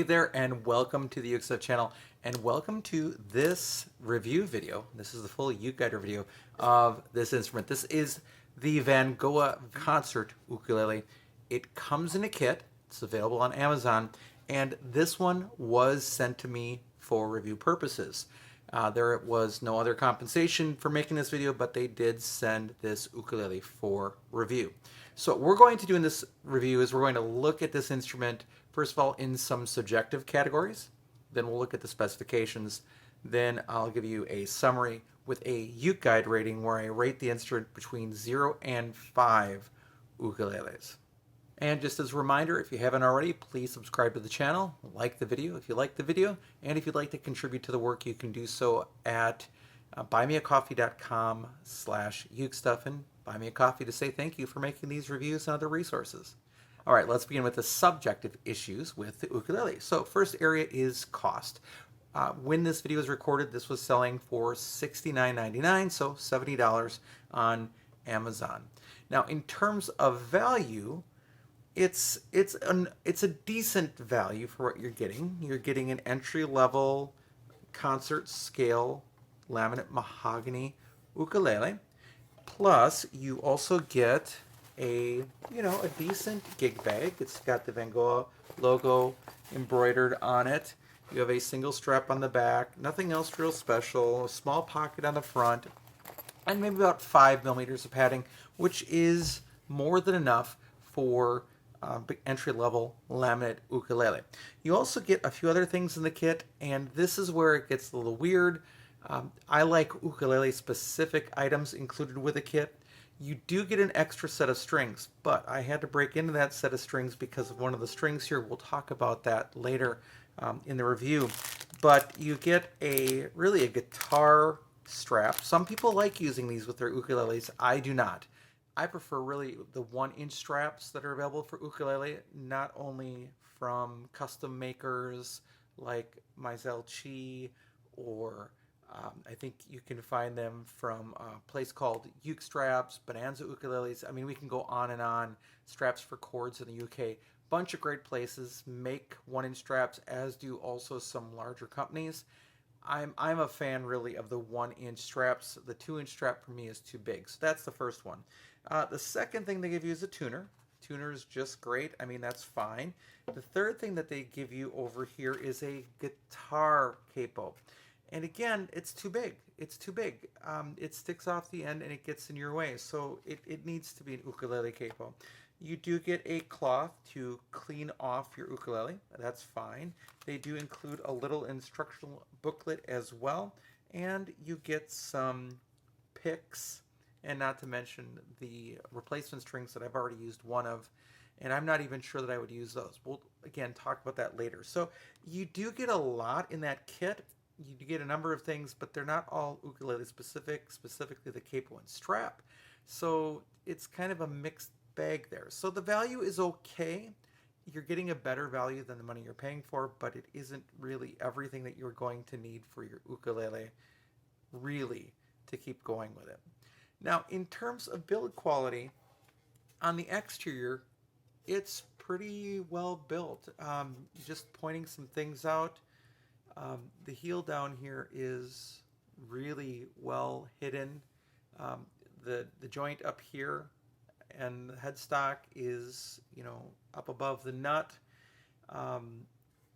Hey there, and welcome to the UkeStuff channel, and welcome to this review video. This is the full UkeGuide review of this instrument. This is the Vangoa Concert Ukulele. It comes in a kit. It's available on Amazon, and this one was sent to me for review purposes. There was no other compensation for making this video, but they did send this ukulele for review. So what we're going to do in this review is we're going to look at this instrument, first of all, in some subjective categories. Then we'll look at the specifications. Then I'll give you a summary with a UkeGuide rating where I rate the instrument between 0 and 5 ukuleles. And just as a reminder, if you haven't already, please subscribe to the channel, like the video if you like the video, and if you'd like to contribute to the work, you can do so at buymeacoffee.com/UkeStuff, and buy me a coffee to say thank you for making these reviews and other resources. All right, let's begin with the subjective issues with the ukulele. So first area is cost. When this video was recorded, this was selling for $69.99, so $70 on Amazon. Now, in terms of value, it's a decent value for what you're getting. You're getting an entry-level concert scale laminate mahogany ukulele. Plus, you also get a decent gig bag. It's got the Vangoa logo embroidered on it. You have a single strap on the back. Nothing else real special. A small pocket on the front, and maybe about 5 millimeters of padding, which is more than enough for entry-level laminate ukulele. You also get a few other things in the kit, and this is where it gets a little weird. I like ukulele-specific items included with a kit. You do get an extra set of strings, but I had to break into that set of strings because of one of the strings here. We'll talk about that later in the review. But you get really a guitar strap. Some people like using these with their ukuleles. I do not. I prefer really the 1-inch straps that are available for ukulele, not only from custom makers like Maisel Chi, or I think you can find them from a place called Uke Straps, Bonanza Ukuleles. I mean, we can go on and on. Straps for Chords in the UK. Bunch of great places make 1-inch straps, as do also some larger companies. I'm a fan really of the 1-inch straps. The 2-inch strap for me is too big. So that's the first one. The second thing they give you is a tuner. Tuner is just great. I mean, that's fine. The third thing that they give you over here is a guitar capo. And again, it's too big. It's too big. It sticks off the end and it gets in your way. So it needs to be an ukulele capo. You do get a cloth to clean off your ukulele. That's fine. They do include a little instructional booklet as well. And you get some picks, and not to mention the replacement strings that I've already used one of. And I'm not even sure that I would use those. We'll, again, talk about that later. So you do get a lot in that kit. You do get a number of things, but they're not all ukulele specific, specifically the capo and strap. So it's kind of a mixed bag there. So the value is okay. You're getting a better value than the money you're paying for, but it isn't really everything that you're going to need for your ukulele, really, to keep going with it. Now, in terms of build quality, on the exterior, it's pretty well built. Just pointing some things out. The heel down here is really well hidden. The joint up here and the headstock is, up above the nut.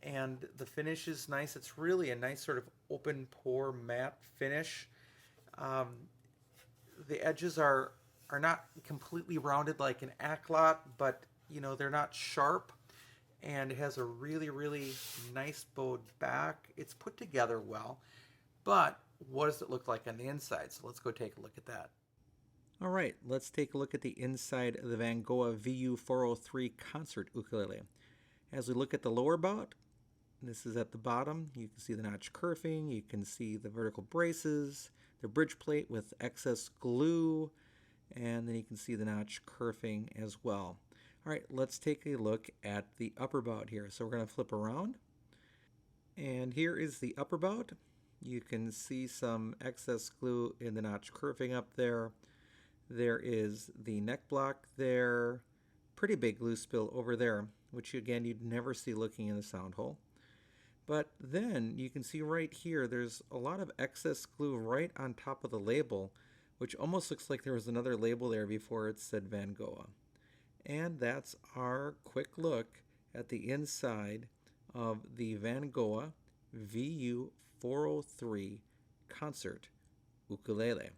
And the finish is nice. It's really a nice sort of open pore matte finish. The edges are not completely rounded like an acklot, but they're not sharp. And it has a really, really nice bowed back. It's put together well, but what does it look like on the inside? So let's go take a look at that. All right, let's take a look at the inside of the Vangoa VU403 Concert Ukulele. As we look at the lower bout, this is at the bottom. You can see the notch kerfing. You can see the vertical braces, the bridge plate with excess glue, and then you can see the notch kerfing as well. All right, let's take a look at the upper bout here. So we're going to flip around, and here is the upper bout. You can see some excess glue in the notch kerfing up there. There is the neck block there, pretty big glue spill over there, which again you'd never see looking in the sound hole. But then you can see right here, there's a lot of excess glue right on top of the label, which almost looks like there was another label there before it said Vangoa. And that's our quick look at the inside of the Vangoa VU403 Concert Ukulele.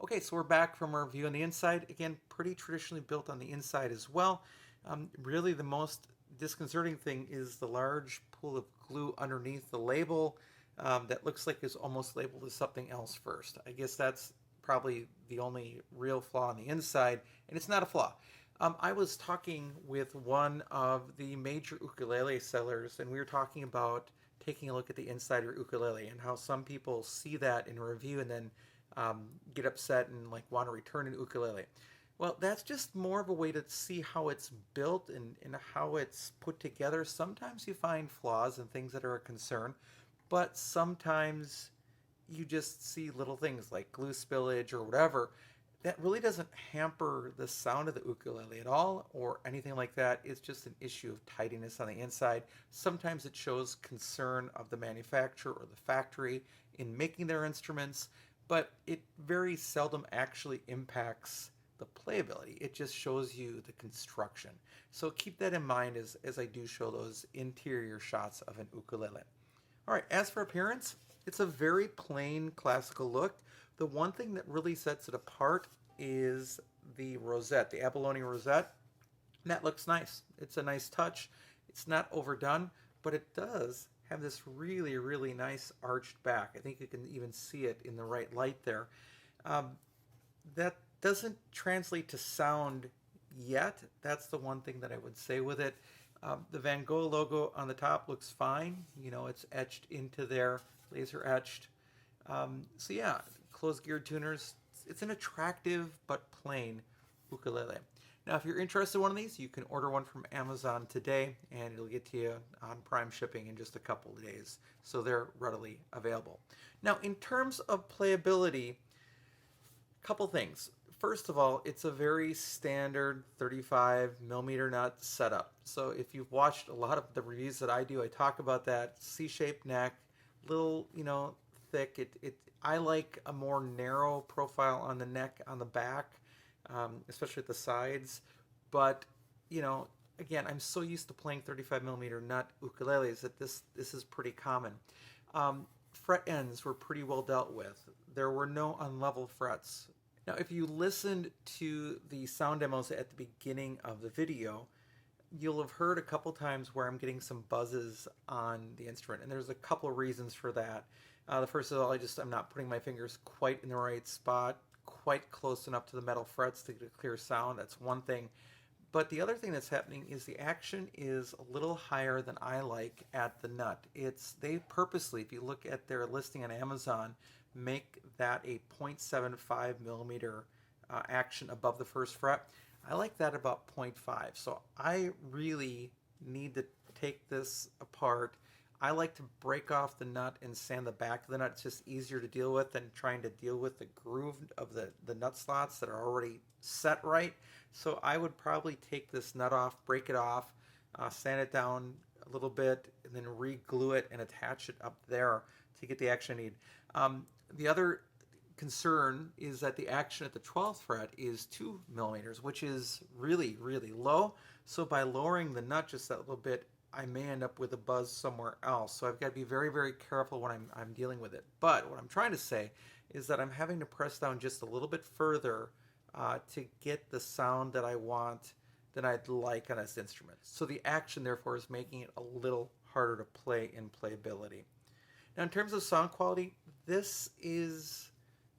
Okay, so we're back from our review on the inside. Again, pretty traditionally built on the inside as well. Really the most disconcerting thing is the large pool of glue underneath the label that looks like it's almost labeled as something else first. I guess that's probably the only real flaw on the inside, and it's not a flaw. I was talking with one of the major ukulele sellers, and we were talking about taking a look at the inside of your ukulele and how some people see that in a review and then get upset and like want to return an ukulele. Well, that's just more of a way to see how it's built and how it's put together. Sometimes you find flaws and things that are a concern, but sometimes you just see little things like glue spillage or whatever. That really doesn't hamper the sound of the ukulele at all or anything like that. It's just an issue of tidiness on the inside. Sometimes it shows concern of the manufacturer or the factory in making their instruments, but it very seldom actually impacts the playability. It just shows you the construction. So keep that in mind as I do show those interior shots of an ukulele. All right, as for appearance, it's a very plain classical look. The one thing that really sets it apart is the rosette, the abalone rosette. And that looks nice. It's a nice touch. It's not overdone, but it does have this really, really nice arched back. I think you can even see it in the right light there. That doesn't translate to sound yet. That's the one thing that I would say with it. The Vangoa logo on the top looks fine. You know, it's etched into there, laser etched. So yeah, closed geared tuners. It's an attractive but plain ukulele. Now, if you're interested in one of these, you can order one from Amazon today, and it'll get to you on Prime shipping in just a couple of days. So they're readily available. Now, in terms of playability, a couple things. First of all, it's a very standard 35 millimeter nut setup. So if you've watched a lot of the reviews that I do, I talk about that C-shaped neck, little, thick. I like a more narrow profile on the neck, on the back, especially at the sides. But, again, I'm so used to playing 35 millimeter nut ukuleles that this is pretty common. Fret ends were pretty well dealt with. There were no unlevel frets. Now, if you listened to the sound demos at the beginning of the video, you'll have heard a couple times where I'm getting some buzzes on the instrument, and there's a couple of reasons for that. The first of all, I'm not putting my fingers quite in the right spot, quite close enough to the metal frets to get a clear sound. That's one thing. But the other thing that's happening is the action is a little higher than I like at the nut. They purposely, if you look at their listing on Amazon, make that a 0.75 millimeter action above the first fret. I like that about 0.5. So I really need to take this apart. I like to break off the nut and sand the back of the nut. It's just easier to deal with than trying to deal with the groove of the nut slots that are already set right. So I would probably take this nut off, break it off, sand it down a little bit, and then re-glue it and attach it up there to get the action I need. The other concern is that the action at the 12th fret is 2 millimeters, which is really, really low. So by lowering the nut just that little bit, I may end up with a buzz somewhere else. So I've got to be very, very careful when I'm dealing with it. But what I'm trying to say is that I'm having to press down just a little bit further to get the sound that I want, that I'd like on this instrument. So the action, therefore, is making it a little harder to play in playability. Now, in terms of sound quality, this is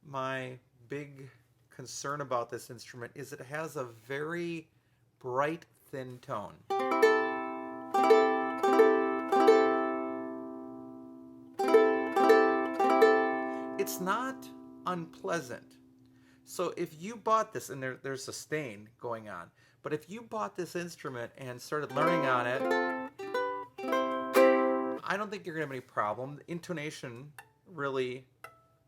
my big concern about this instrument, is it has a very bright, thin tone. It's not unpleasant. So if you bought this, and there's a stain going on, but if you bought this instrument and started learning on it, I don't think you're going to have any problem. The intonation really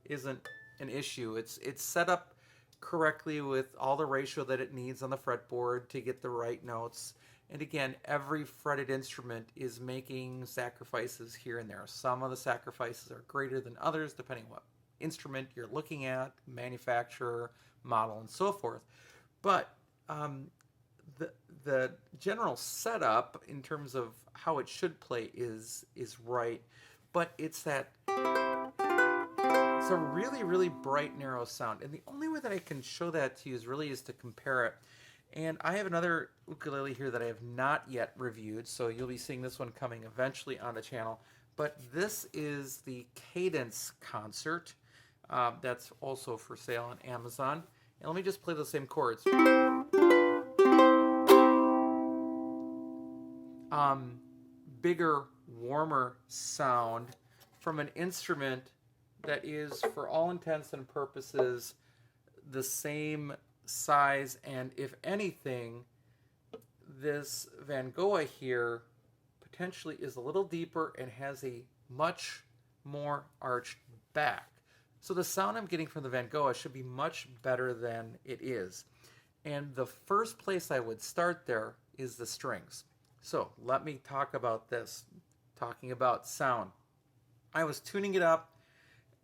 isn't an issue. It's set up correctly with all the ratio that it needs on the fretboard to get the right notes. And again, every fretted instrument is making sacrifices here and there. Some of the sacrifices are greater than others, depending what instrument you're looking at, manufacturer, model, and so forth. But the general setup in terms of how it should play is right, but it's a really bright narrow sound, and the only way that I can show that to you is to compare it. And I have another ukulele here that I have not yet reviewed, so you'll be seeing this one coming eventually on the channel. But this is the Cadence Concert. That's also for sale on Amazon. And let me just play the same chords. Bigger, warmer sound from an instrument that is, for all intents and purposes, the same size, and if anything, this Vangoa here potentially is a little deeper and has a much more arched back. So the sound I'm getting from the Vangoa should be much better than it is. And the first place I would start there is the strings. So let me talk about this, talking about sound. I was tuning it up,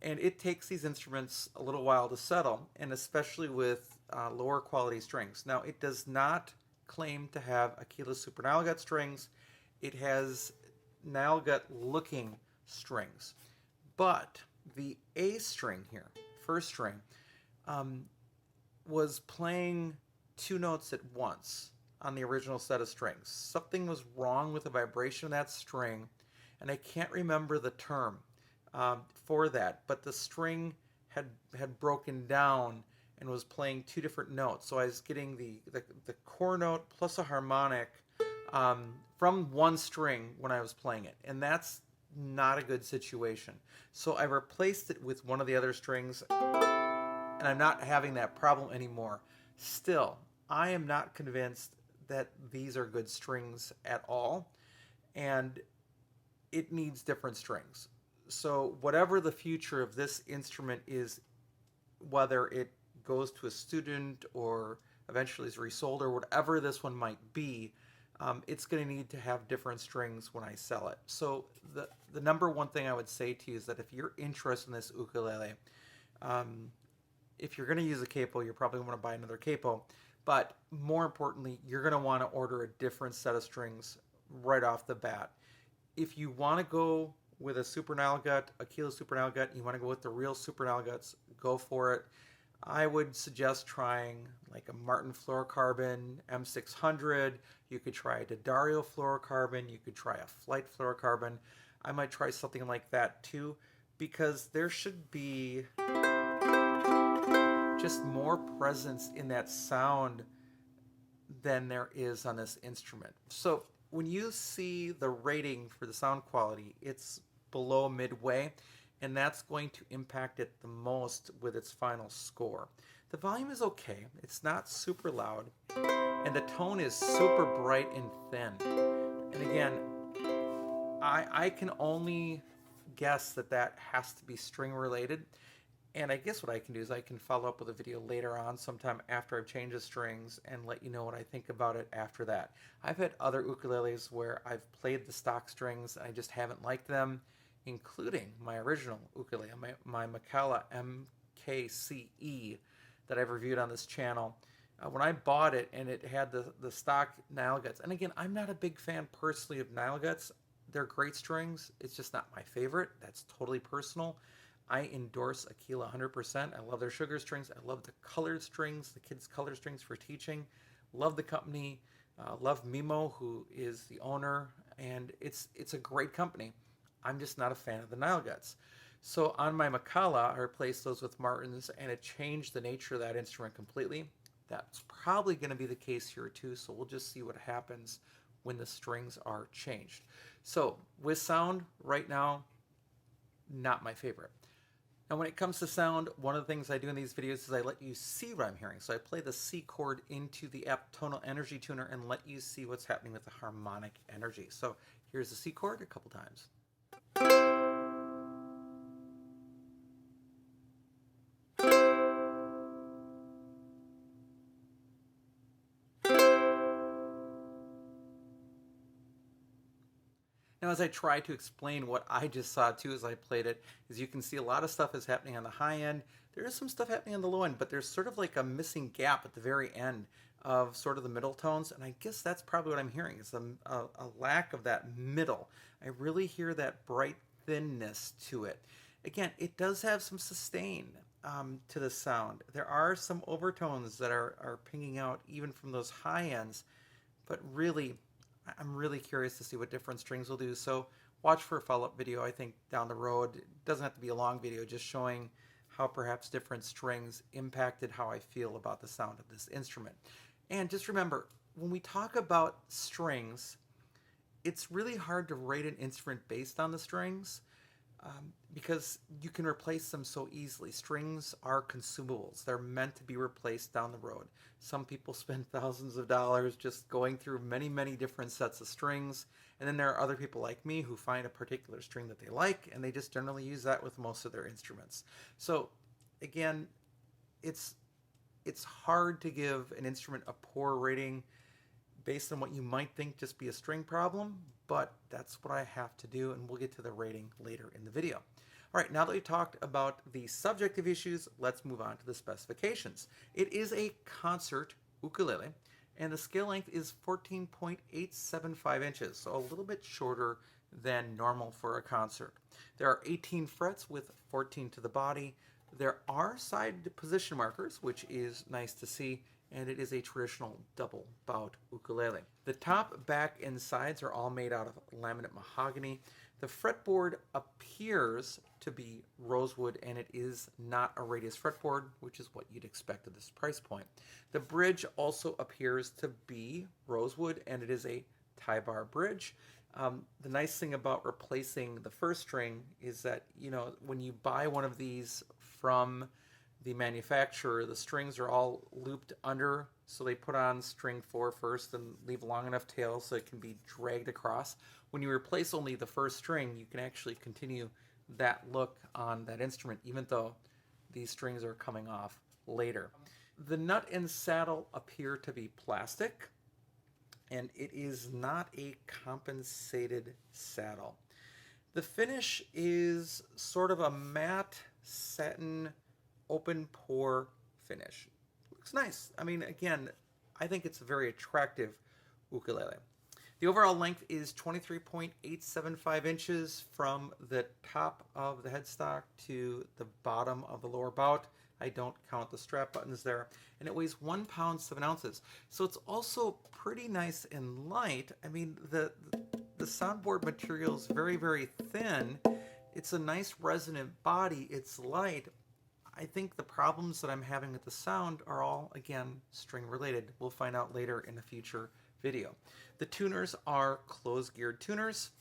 and it takes these instruments a little while to settle, and especially with lower quality strings. Now, it does not claim to have Aquila Super Nile Gut strings. It has Nile Gut looking strings. But the A string here, first string, was playing two notes at once on the original set of strings. Something was wrong with the vibration of that string, and I can't remember the term for that, but the string had broken down and was playing two different notes. So I was getting the core note plus a harmonic from one string when I was playing it, and that's not a good situation. So I replaced it with one of the other strings, and I'm not having that problem anymore. Still, I am not convinced that these are good strings at all, and it needs different strings. So whatever the future of this instrument is, whether it goes to a student or eventually is resold or whatever this one might be, it's going to need to have different strings when I sell it. So the number one thing I would say to you is that if you're interested in this ukulele, if you're going to use a capo, you're probably going to buy another capo. But more importantly, you're going to want to order a different set of strings right off the bat. If you want to go with a Super Nile Gut, Aquila Super Nile Gut, you want to go with the real Super Nile Guts, go for it. I would suggest trying like a Martin fluorocarbon M600. You could try a D'Addario fluorocarbon. You could try a Flight fluorocarbon. I might try something like that too, because there should be just more presence in that sound than there is on this instrument. So when you see the rating for the sound quality, it's below midway, and that's going to impact it the most with its final score. The volume is okay. It's not super loud, and the tone is super bright and thin. And again, I can only guess that has to be string related. And I guess what I can do is I can follow up with a video later on, sometime after I've changed the strings, and let you know what I think about it after that. I've had other ukuleles where I've played the stock strings and I just haven't liked them, including my original ukulele, my Mikala MKCE that I've reviewed on this channel. When I bought it and it had the stock Nile Guts, and again, I'm not a big fan personally of Nile Guts. They're great strings. It's just not my favorite. That's totally personal. I endorse Aquila 100%. I love their sugar strings. I love the colored strings, the kids' color strings for teaching. Love the company. Love Mimo, who is the owner, and it's a great company. I'm just not a fan of the Nile Guts. So on my Mikala, I replaced those with Martins, and it changed the nature of that instrument completely. That's probably going to be the case here too, so we'll just see what happens when the strings are changed. So with sound, right now, not my favorite. Now when it comes to sound, one of the things I do in these videos is I let you see what I'm hearing. So I play the C chord into the app Tonal Energy Tuner and let you see what's happening with the harmonic energy. So here's the C chord a couple times. Now, as I try to explain what I just saw too as I played it, is you can see a lot of stuff is happening on the high end. There is some stuff happening on the low end, but there's sort of like a missing gap at the very end of sort of the middle tones, and I guess that's probably what I'm hearing, is a lack of that middle. I really hear that bright thinness to it. Again, it does have some sustain to the sound. There are some overtones that are pinging out even from those high ends, but really, I'm really curious to see what different strings will do. So watch for a follow-up video, I think, down the road. It doesn't have to be a long video, just showing how perhaps different strings impacted how I feel about the sound of this instrument. And just remember, when we talk about strings, it's really hard to rate an instrument based on the strings because you can replace them so easily. Strings are consumables. They're meant to be replaced down the road. Some people spend thousands of dollars just going through many, many different sets of strings. And then there are other people like me who find a particular string that they like, and they just generally use that with most of their instruments. So again, it's hard to give an instrument a poor rating based on what you might think just be a string problem, but that's what I have to do, and we'll get to the rating later in the video. All right, now that we've talked about the subjective issues, let's move on to the specifications. It is a concert ukulele, and the scale length is 14.875 inches, so a little bit shorter than normal for a concert. There are 18 frets with 14 to the body. There are side position markers, which is nice to see, and it is a traditional double bout ukulele. The top, back, and sides are all made out of laminate mahogany. The fretboard appears to be rosewood, and it is not a radius fretboard, which is what you'd expect at this price point. The bridge also appears to be rosewood, and it is a tie bar bridge. The nice thing about replacing the first string is that, you know, when you buy one of these from the manufacturer, the strings are all looped under, so they put on string 4 first and leave long enough tail so it can be dragged across. When you replace only the first string, you can actually continue that look on that instrument, even though these strings are coming off later. The nut and saddle appear to be plastic, and it is not a compensated saddle. The finish is sort of a matte satin open pore finish. Looks nice. I mean, again, I think it's a very attractive ukulele. The overall length is 23.875 inches from the top of the headstock to the bottom of the lower bout. I don't count the strap buttons there. And it weighs 1 pound 7 ounces. So it's also pretty nice and light. I mean, the soundboard material is very, very thin. It's a nice resonant body. It's light. I think the problems that I'm having with the sound are all, again, string related. We'll find out later in a future video. The tuners are closed-geared tuners.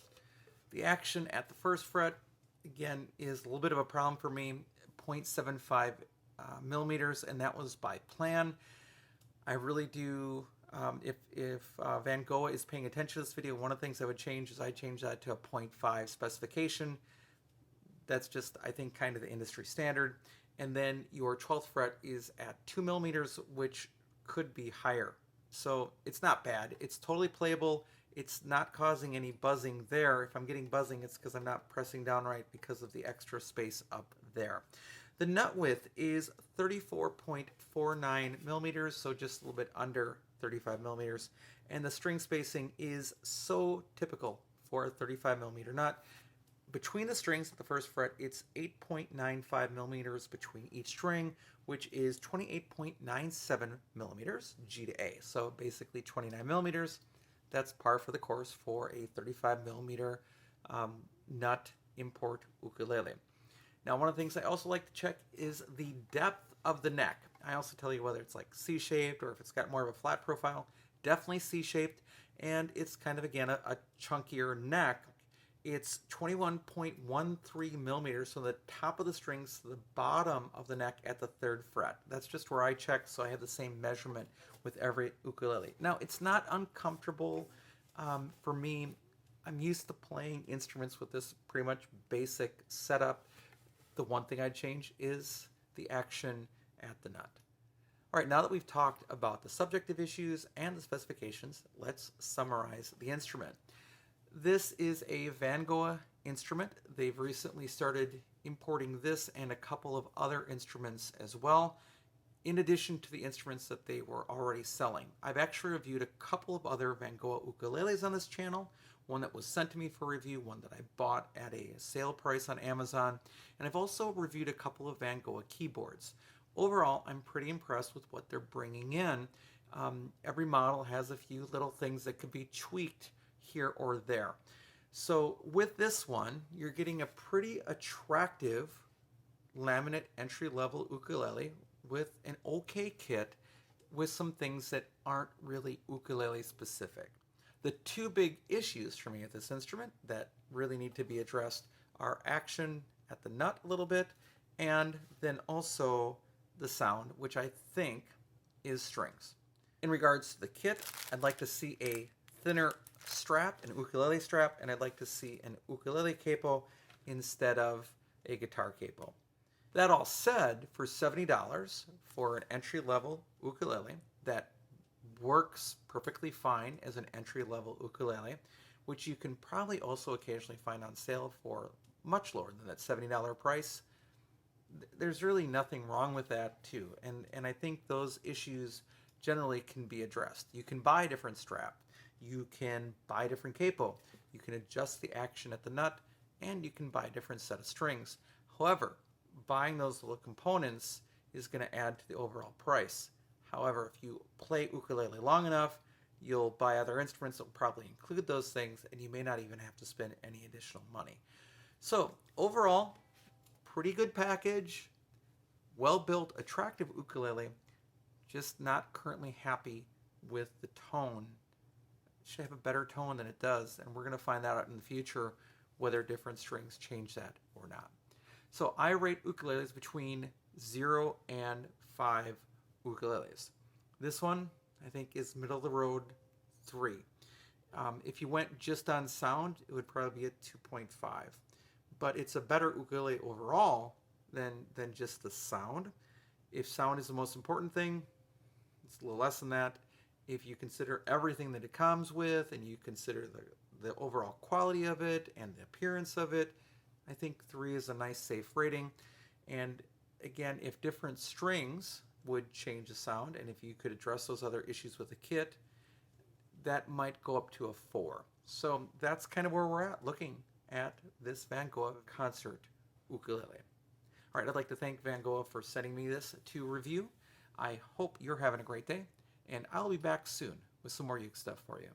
The action at the first fret, again, is a little bit of a problem for me, 0.75 millimeters, and that was by plan. I really do, if Vangoa is paying attention to this video, one of the things I would change is I change that to a 0.5 specification. That's just, I think, kind of the industry standard. And then your 12th fret is at 2 millimeters, which could be higher. So it's not bad. It's totally playable. It's not causing any buzzing there. If I'm getting buzzing, it's because I'm not pressing down right because of the extra space up there. The nut width is 34.49 millimeters, so just a little bit under 35 millimeters. And the string spacing is so typical for a 35 millimeter nut. Between the strings at the first fret, it's 8.95 millimeters between each string, which is 28.97 millimeters G to A. So basically 29 millimeters. That's par for the course for a 35 millimeter nut import ukulele. Now, one of the things I also like to check is the depth of the neck. I also tell you whether it's like C-shaped or if it's got more of a flat profile. Definitely C-shaped, and it's kind of, again, a chunkier neck. It's 21.13 millimeters from the top of the strings to the bottom of the neck at the 3rd fret. That's just where I checked, so I have the same measurement with every ukulele. Now, it's not uncomfortable for me. I'm used to playing instruments with this pretty much basic setup. The one thing I'd change is the action at the nut. All right, now that we've talked about the subjective issues and the specifications, let's summarize the instrument. This is a Vangoa instrument. They've recently started importing this and a couple of other instruments as well, in addition to the instruments that they were already selling. I've actually reviewed a couple of other Vangoa ukuleles on this channel, one that was sent to me for review, one that I bought at a sale price on Amazon, and I've also reviewed a couple of Vangoa keyboards. Overall, I'm pretty impressed with what they're bringing in. Every model has a few little things that could be tweaked here or there. So with this one, you're getting a pretty attractive laminate entry-level ukulele with an okay kit with some things that aren't really ukulele specific. The two big issues for me with this instrument that really need to be addressed are action at the nut a little bit, and then also the sound, which I think is strings. In regards to the kit, I'd like to see a thinner strap, an ukulele strap, and I'd like to see an ukulele capo instead of a guitar capo. That all said, for $70 for an entry-level ukulele that works perfectly fine as an entry-level ukulele, which you can probably also occasionally find on sale for much lower than that $70 price, there's really nothing wrong with that too. And I think those issues generally can be addressed. You can buy a different strap, you can buy a different capo, you can adjust the action at the nut, and you can buy a different set of strings. However, buying those little components is going to add to the overall price. However, if you play ukulele long enough, you'll buy other instruments that will probably include those things, and you may not even have to spend any additional money. So overall, pretty good package, well-built, attractive ukulele, just not currently happy with the tone. It should have a better tone than it does, and we're going to find that out in the future whether different strings change that or not. So I rate ukuleles between 0 and 5 ukuleles. This one, I think, is middle of the road 3. If you went just on sound, it would probably be a 2.5. But it's a better ukulele overall than just the sound. If sound is the most important thing, it's a little less than that. If you consider everything that it comes with and you consider the overall quality of it and the appearance of it, I think 3 is a nice safe rating. And again, if different strings would change the sound, and if you could address those other issues with the kit, that might go up to a 4. So that's kind of where we're at, looking at this Vangoa Concert Ukulele. All right, I'd like to thank Vangoa for sending me this to review. I hope you're having a great day, and I'll be back soon with some more Uke stuff for you.